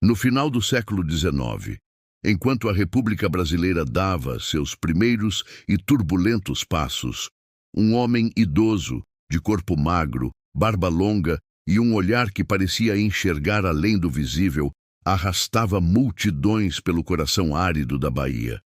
No final do século XIX, enquanto a República Brasileira dava seus primeiros e turbulentos passos, um homem idoso, de corpo magro, barba longa e um olhar que parecia enxergar além do visível, arrastava multidões pelo coração árido da Bahia.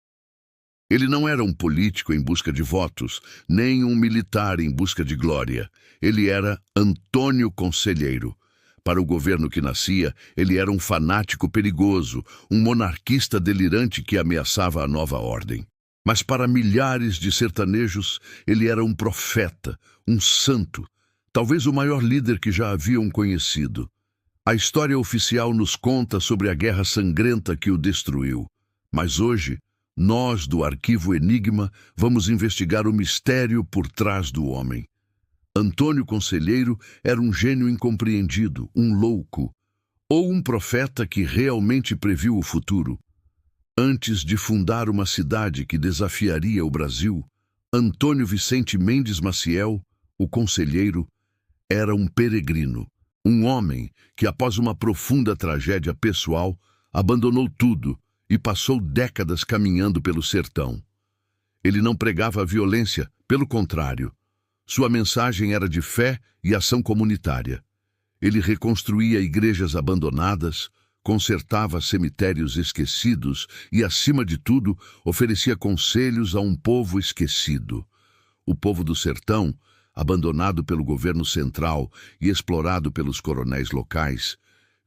Ele não era um político em busca de votos, nem um militar em busca de glória. Ele era Antônio Conselheiro. Para o governo que nascia, ele era um fanático perigoso, um monarquista delirante que ameaçava a nova ordem. Mas para milhares de sertanejos, ele era um profeta, um santo, talvez o maior líder que já haviam conhecido. A história oficial nos conta sobre a guerra sangrenta que o destruiu. Mas hoje, nós, do Arquivo Enigma, vamos investigar o mistério por trás do homem. Antônio Conselheiro era um gênio incompreendido, um louco, ou um profeta que realmente previu o futuro. Antes de fundar uma cidade que desafiaria o Brasil, Antônio Vicente Mendes Maciel, o Conselheiro, era um peregrino, um homem que, após uma profunda tragédia pessoal, abandonou tudo e passou décadas caminhando pelo sertão. Ele não pregava a violência, pelo contrário. Sua mensagem era de fé e ação comunitária. Ele reconstruía igrejas abandonadas, consertava cemitérios esquecidos e, acima de tudo, oferecia conselhos a um povo esquecido. O povo do sertão, abandonado pelo governo central e explorado pelos coronéis locais,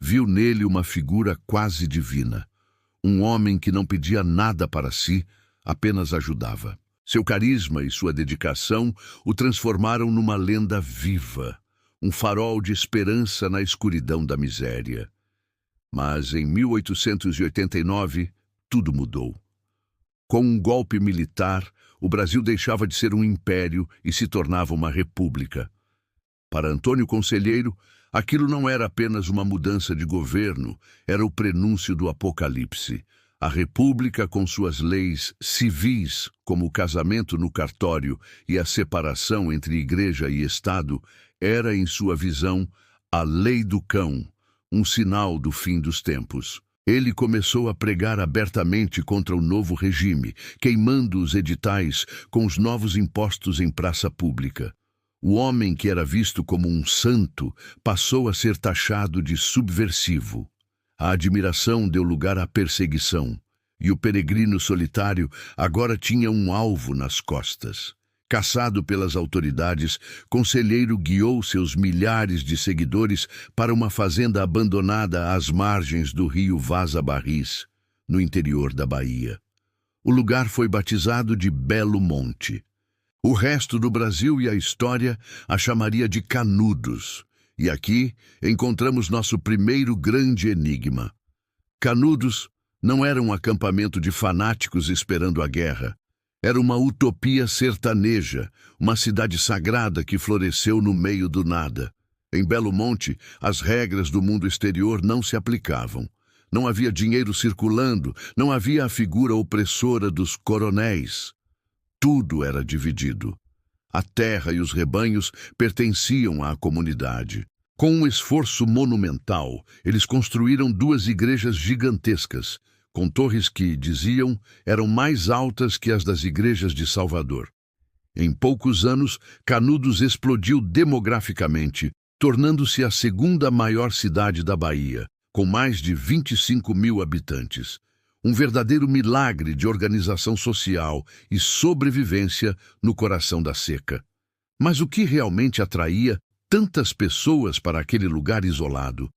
viu nele uma figura quase divina. Um homem que não pedia nada para si, apenas ajudava. Seu carisma e sua dedicação o transformaram numa lenda viva, um farol de esperança na escuridão da miséria. Mas em 1889, tudo mudou. Com um golpe militar, o Brasil deixava de ser um império e se tornava uma república. Para Antônio Conselheiro, aquilo não era apenas uma mudança de governo, era o prenúncio do apocalipse. A república, com suas leis civis, como o casamento no cartório e a separação entre igreja e Estado, era, em sua visão, a lei do cão, um sinal do fim dos tempos. Ele começou a pregar abertamente contra o novo regime, queimando os editais com os novos impostos em praça pública. O homem que era visto como um santo passou a ser taxado de subversivo. A admiração deu lugar à perseguição, e o peregrino solitário agora tinha um alvo nas costas. Caçado pelas autoridades, Conselheiro guiou seus milhares de seguidores para uma fazenda abandonada às margens do rio Vaza Barris, no interior da Bahia. O lugar foi batizado de Belo Monte. O resto do Brasil e a história a chamaria de Canudos. E aqui encontramos nosso primeiro grande enigma. Canudos não era um acampamento de fanáticos esperando a guerra. Era uma utopia sertaneja, uma cidade sagrada que floresceu no meio do nada. Em Belo Monte, as regras do mundo exterior não se aplicavam. Não havia dinheiro circulando, não havia a figura opressora dos coronéis. Tudo era dividido. A terra e os rebanhos pertenciam à comunidade. Com um esforço monumental, eles construíram 2 igrejas gigantescas, com torres que, diziam, eram mais altas que as das igrejas de Salvador. Em poucos anos, Canudos explodiu demograficamente, tornando-se a 2ª maior cidade da Bahia, com mais de 25 mil habitantes. Um verdadeiro milagre de organização social e sobrevivência no coração da seca. Mas o que realmente atraía tantas pessoas para aquele lugar isolado?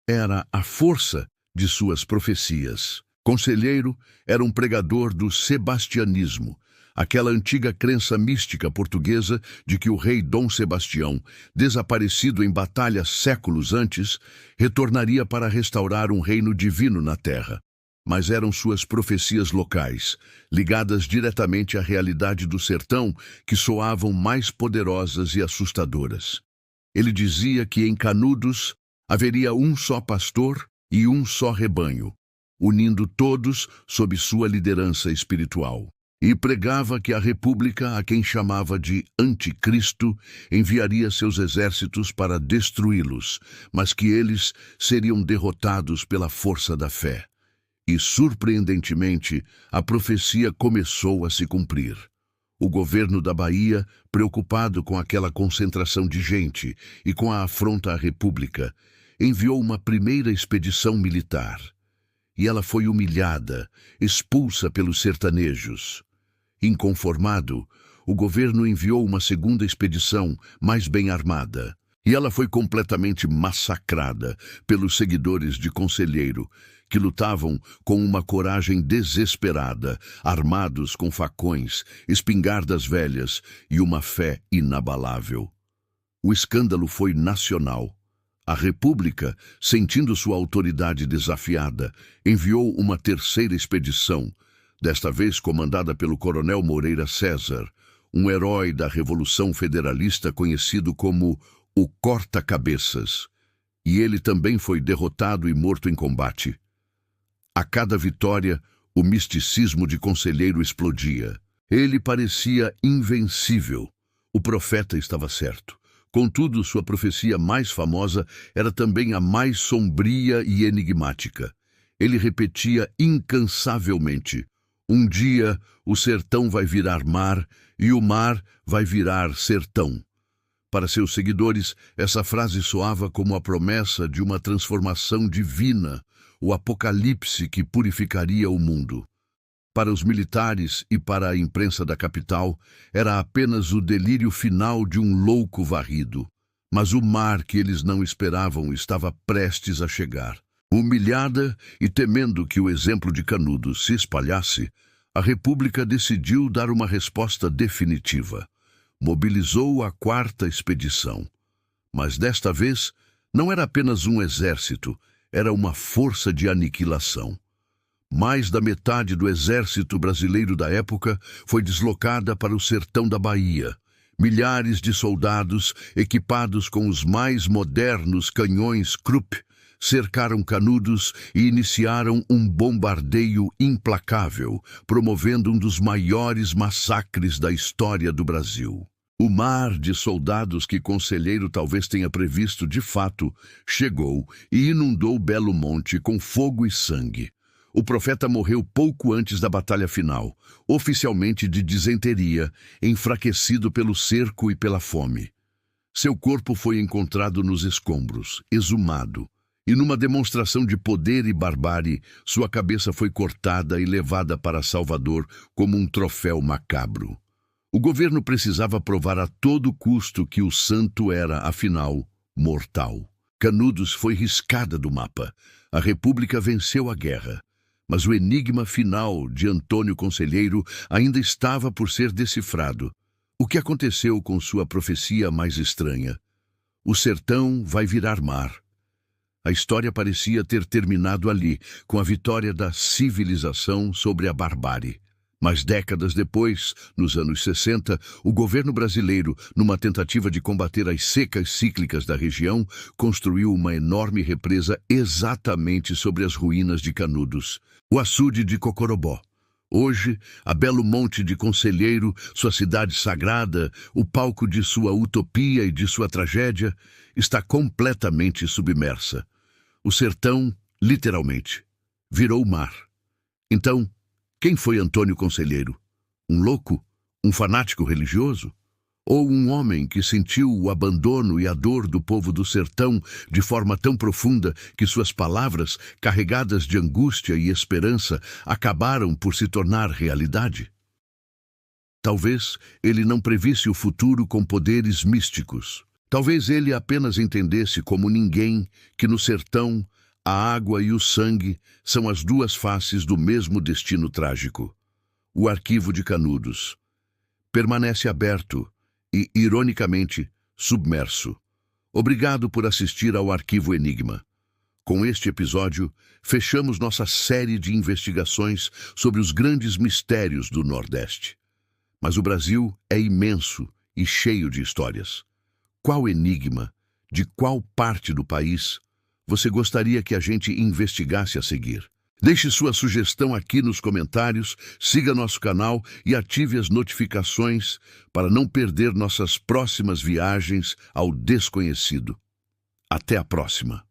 Era a força de suas profecias. Conselheiro era um pregador do sebastianismo, aquela antiga crença mística portuguesa de que o rei Dom Sebastião, desaparecido em batalha séculos antes, retornaria para restaurar um reino divino na terra. Mas eram suas profecias locais, ligadas diretamente à realidade do sertão, que soavam mais poderosas e assustadoras. Ele dizia que em Canudos haveria um só pastor e um só rebanho, unindo todos sob sua liderança espiritual. e pregava que a República, a quem chamava de Anticristo, enviaria seus exércitos para destruí-los, mas que eles seriam derrotados pela força da fé. E, surpreendentemente, a profecia começou a se cumprir. O governo da Bahia, preocupado com aquela concentração de gente e com a afronta à República, enviou uma primeira expedição militar. E ela foi humilhada, expulsa pelos sertanejos. Inconformado, o governo enviou uma segunda expedição, mais bem armada. E ela foi completamente massacrada pelos seguidores de Conselheiro, que lutavam com uma coragem desesperada, armados com facões, espingardas velhas e uma fé inabalável. O escândalo foi nacional. A República, sentindo sua autoridade desafiada, enviou uma terceira expedição, desta vez comandada pelo coronel Moreira César, um herói da Revolução Federalista conhecido como o Corta-Cabeças, e ele também foi derrotado e morto em combate. A cada vitória, o misticismo de Conselheiro explodia. Ele parecia invencível. O profeta estava certo. Contudo, sua profecia mais famosa era também a mais sombria e enigmática. Ele repetia incansavelmente: um dia o sertão vai virar mar e o mar vai virar sertão. Para seus seguidores, essa frase soava como a promessa de uma transformação divina, o apocalipse que purificaria o mundo. Para os militares e para a imprensa da capital, era apenas o delírio final de um louco varrido. Mas o mar que eles não esperavam estava prestes a chegar. Humilhada e temendo que o exemplo de Canudos se espalhasse, a República decidiu dar uma resposta definitiva. Mobilizou a quarta expedição. Mas desta vez, não era apenas um exército, era uma força de aniquilação. Mais da metade do exército brasileiro da época foi deslocada para o sertão da Bahia. Milhares de soldados, equipados com os mais modernos canhões Krupp, cercaram Canudos e iniciaram um bombardeio implacável, promovendo um dos maiores massacres da história do Brasil. O mar de soldados que Conselheiro talvez tenha previsto de fato chegou e inundou Belo Monte com fogo e sangue. O profeta morreu pouco antes da batalha final, oficialmente de disenteria, enfraquecido pelo cerco e pela fome. Seu corpo foi encontrado nos escombros, exumado, e numa demonstração de poder e barbárie, sua cabeça foi cortada e levada para Salvador como um troféu macabro. O governo precisava provar a todo custo que o santo era, afinal, mortal. Canudos foi riscada do mapa. A República venceu a guerra. Mas o enigma final de Antônio Conselheiro ainda estava por ser decifrado. O que aconteceu com sua profecia mais estranha? O sertão vai virar mar. A história parecia ter terminado ali, com a vitória da civilização sobre a barbárie. Mas décadas depois, nos anos 60, o governo brasileiro, numa tentativa de combater as secas cíclicas da região, construiu uma enorme represa exatamente sobre as ruínas de Canudos, o açude de Cocorobó. Hoje, a Belo Monte de Conselheiro, sua cidade sagrada, o palco de sua utopia e de sua tragédia, está completamente submersa. O sertão, literalmente, virou mar. Então, quem foi Antônio Conselheiro? Um louco? Um fanático religioso? Ou um homem que sentiu o abandono e a dor do povo do sertão de forma tão profunda que suas palavras, carregadas de angústia e esperança, acabaram por se tornar realidade? Talvez ele não previsse o futuro com poderes místicos. Talvez ele apenas entendesse como ninguém que no sertão a água e o sangue são as duas faces do mesmo destino trágico. O arquivo de Canudos permanece aberto e, ironicamente, submerso. Obrigado por assistir ao Arquivo Enigma. Com este episódio, fechamos nossa série de investigações sobre os grandes mistérios do Nordeste. Mas o Brasil é imenso e cheio de histórias. Qual enigma, de qual parte do país, você gostaria que a gente investigasse a seguir? Deixe sua sugestão aqui nos comentários, siga nosso canal e ative as notificações para não perder nossas próximas viagens ao desconhecido. Até a próxima!